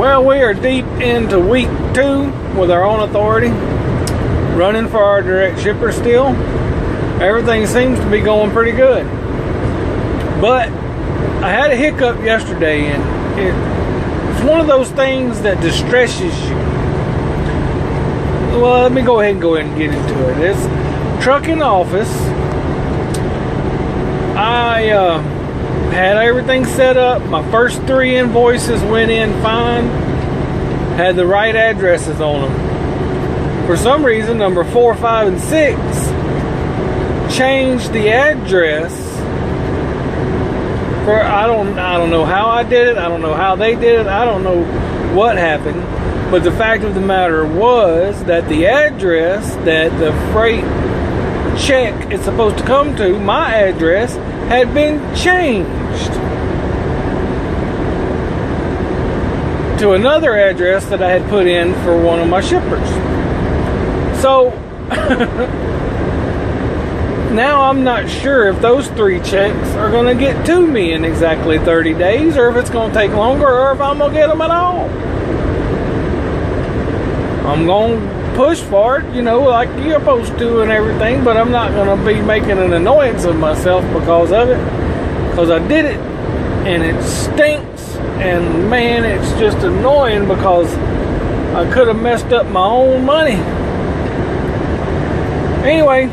Well, we are deep into week 2 with our own authority, running for our direct shipper still. Everything seems to be going pretty good. But I had a hiccup yesterday, and it's one of those things that distresses you. Well, let me go ahead and get into it. It's trucking office. I had everything set up. My first 3 invoices went in fine. Had the right addresses on them. For some reason, number 4, 5, and 6 changed the address. For I don't know how I did it. I don't know how they did it. I don't know what happened. But the fact of the matter was that the address that the freight check is supposed to come to, my address, had been changed to another address that I had put in for one of my shippers. So now I'm not sure if those 3 checks are going to get to me in exactly 30 days, or if it's going to take longer, or if I'm going to get them at all. I'm going to push for it, like you're supposed to and everything, but I'm not going to be making an annoyance of myself because of it, because I did it, and it stinks, and man, it's just annoying because I could have messed up my own money. Anyway,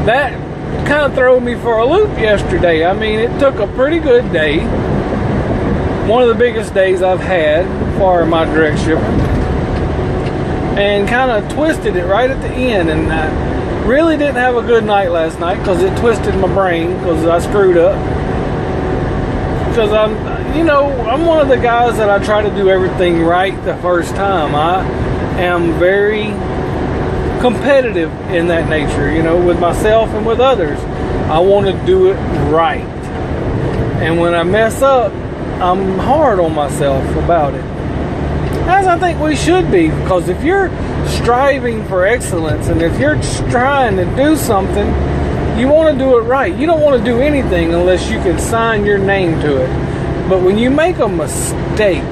that kind of threw me for a loop yesterday. I mean, it took a pretty good day, one of the biggest days I've had for my direct shipping, and kind of twisted it right at the end. And I really didn't have a good night last night because it twisted my brain because I screwed up. Because I'm one of the guys that I try to do everything right the first time. I am very competitive in that nature, with myself and with others. I want to do it right. And when I mess up, I'm hard on myself about it. As I think we should be, because if you're striving for excellence and if you're trying to do something, you want to do it right. You don't want to do anything unless you can sign your name to it. But when you make a mistake,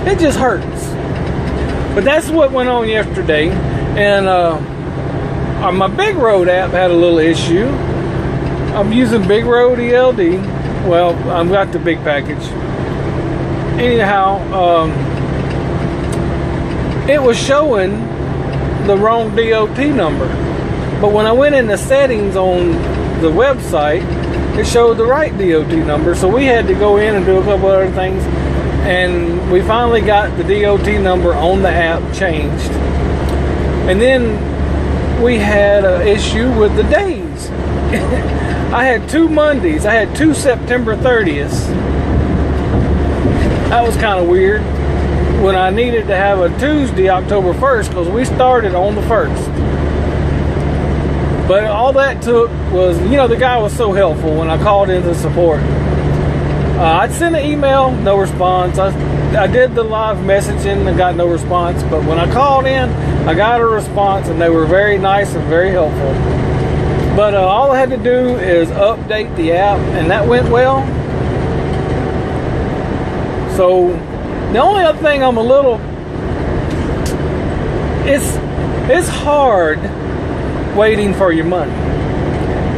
it just hurts. But that's what went on yesterday. And my Big Road app had a little issue. I'm using Big Road ELD. Well, I've got the big package. Anyhow, it was showing the wrong DOT number. But when I went in the settings on the website, it showed the right DOT number. So we had to go in and do a couple other things. And we finally got the DOT number on the app changed. And then we had an issue with the days. I had 2 Mondays. I had 2 September 30ths. That was kind of weird. When I needed to have a Tuesday, October 1st, because we started on the 1st. But all that took was, the guy was so helpful when I called into support. I'd sent an email, no response. I did the live messaging and got no response. But when I called in, I got a response, and they were very nice and very helpful. But all I had to do is update the app, and that went well. So the only other thing I'm a little... It's hard waiting for your money.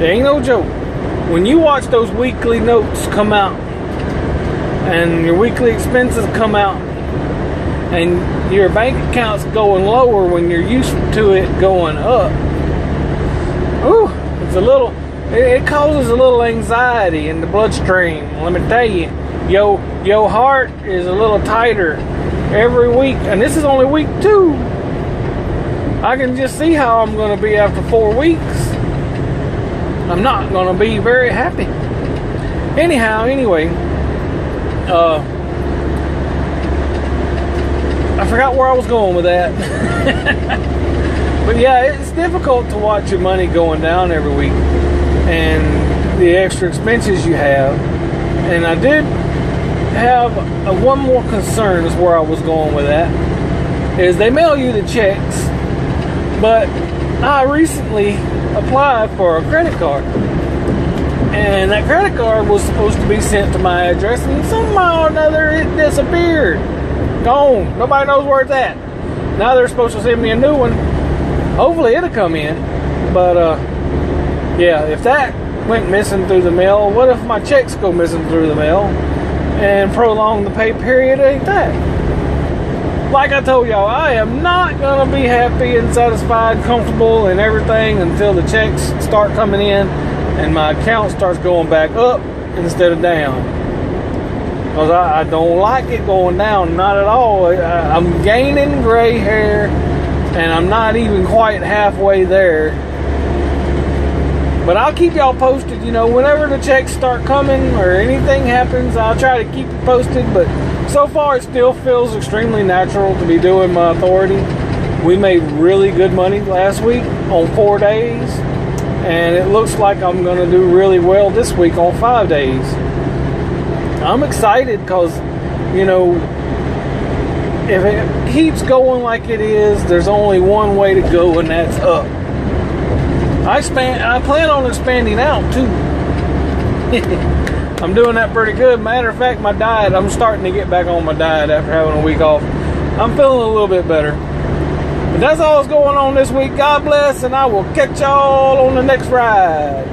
It ain't no joke. When you watch those weekly notes come out, and your weekly expenses come out, and your bank account's going lower when you're used to it going up, it causes a little anxiety in the bloodstream. Let me tell you, your heart is a little tighter every week, and this is only week 2. I can just see how I'm going to be after 4 weeks. I'm not going to be very happy. Anyway, I forgot where I was going with that. But yeah, it's difficult to watch your money going down every week and the extra expenses you have. And I did have one more concern, is where I was going with that, is they mail you the checks, but I recently applied for a credit card. And that credit card was supposed to be sent to my address, and somehow or another it disappeared. Gone. Nobody knows where it's at. Now they're supposed to send me a new one. Hopefully it'll come in. But yeah, if that went missing through the mail, what if my checks go missing through the mail and prolong the pay period? Ain't that? Like I told y'all, I am not gonna be happy and satisfied, comfortable and everything until the checks start coming in and my account starts going back up instead of down. Because I don't like it going down, not at all. I'm gaining gray hair and I'm not even quite halfway there. But I'll keep y'all posted, you know, whenever the checks start coming or anything happens, I'll try to keep you posted. But so far, it still feels extremely natural to be doing my authority. We made really good money last week on 4 days. And it looks like I'm going to do really well this week on 5 days. I'm excited because, you know, if it keeps going like it is, there's only one way to go, and that's up. I plan on expanding out too. I'm doing that pretty good. Matter of fact, my diet, I'm starting to get back on my diet after having a week off. I'm feeling a little bit better. But that's all that's going on this week. God bless, and I will catch y'all on the next ride.